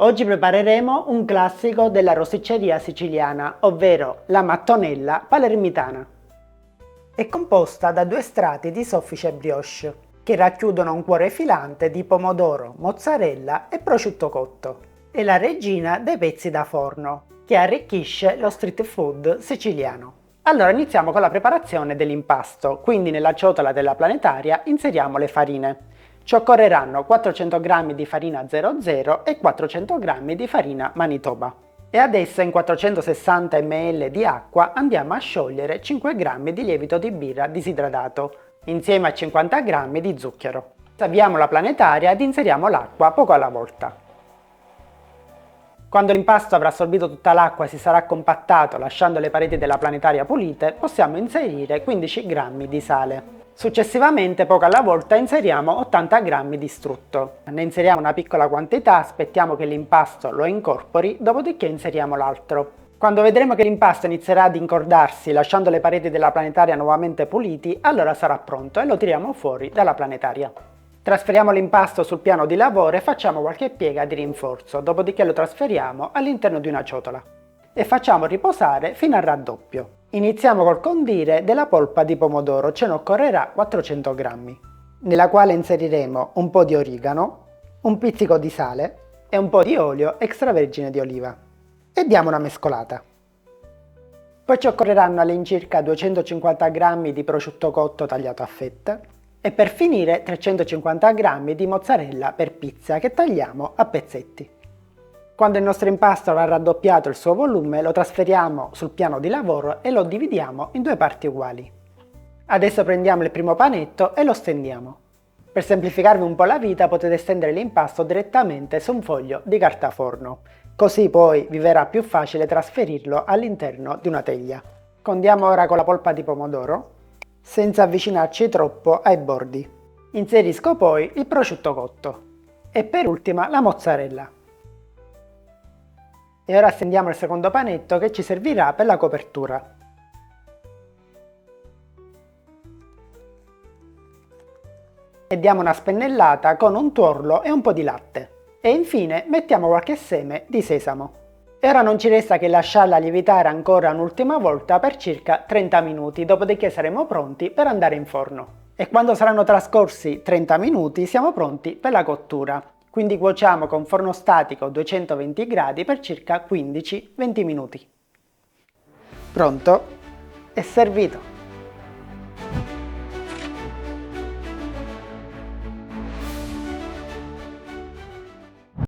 Oggi prepareremo un classico della rosticceria siciliana, ovvero la mattonella palermitana. È composta da due strati di soffice brioche, che racchiudono un cuore filante di pomodoro, mozzarella e prosciutto cotto. È la regina dei pezzi da forno, che arricchisce lo street food siciliano. Allora iniziamo con la preparazione dell'impasto, quindi nella ciotola della planetaria inseriamo le farine. Ci occorreranno 400 g di farina 00 e 400 g di farina Manitoba. E adesso in 460 ml di acqua andiamo a sciogliere 5 g di lievito di birra disidratato, insieme a 50 g di zucchero. Avviamo la planetaria ed inseriamo l'acqua poco alla volta. Quando l'impasto avrà assorbito tutta l'acqua e si sarà compattato lasciando le pareti della planetaria pulite, possiamo inserire 15 g di sale. Successivamente, poco alla volta, inseriamo 80 g di strutto. Ne inseriamo una piccola quantità, aspettiamo che l'impasto lo incorpori, dopodiché inseriamo l'altro. Quando vedremo che l'impasto inizierà ad incordarsi lasciando le pareti della planetaria nuovamente puliti, allora sarà pronto e lo tiriamo fuori dalla planetaria. Trasferiamo l'impasto sul piano di lavoro e facciamo qualche piega di rinforzo, dopodiché lo trasferiamo all'interno di una ciotola e facciamo riposare fino al raddoppio. Iniziamo col condire della polpa di pomodoro, ce ne occorrerà 400 g, nella quale inseriremo un po' di origano, un pizzico di sale e un po' di olio extravergine di oliva e diamo una mescolata. Poi ci occorreranno all'incirca 250 g di prosciutto cotto tagliato a fette e per finire 350 g di mozzarella per pizza che tagliamo a pezzetti. Quando il nostro impasto avrà raddoppiato il suo volume, lo trasferiamo sul piano di lavoro e lo dividiamo in due parti uguali. Adesso prendiamo il primo panetto e lo stendiamo. Per semplificarvi un po' la vita potete stendere l'impasto direttamente su un foglio di carta forno, così poi vi verrà più facile trasferirlo all'interno di una teglia. Condiamo ora con la polpa di pomodoro, senza avvicinarci troppo ai bordi. Inserisco poi il prosciutto cotto e per ultima la mozzarella. E ora stendiamo il secondo panetto che ci servirà per la copertura. E diamo una spennellata con un tuorlo e un po' di latte. E infine mettiamo qualche seme di sesamo. E ora non ci resta che lasciarla lievitare ancora un'ultima volta per circa 30 minuti, dopodiché saremo pronti per andare in forno. E quando saranno trascorsi 30 minuti siamo pronti per la cottura. Quindi cuociamo con forno statico 220 gradi per circa 15-20 minuti. Pronto? È servito!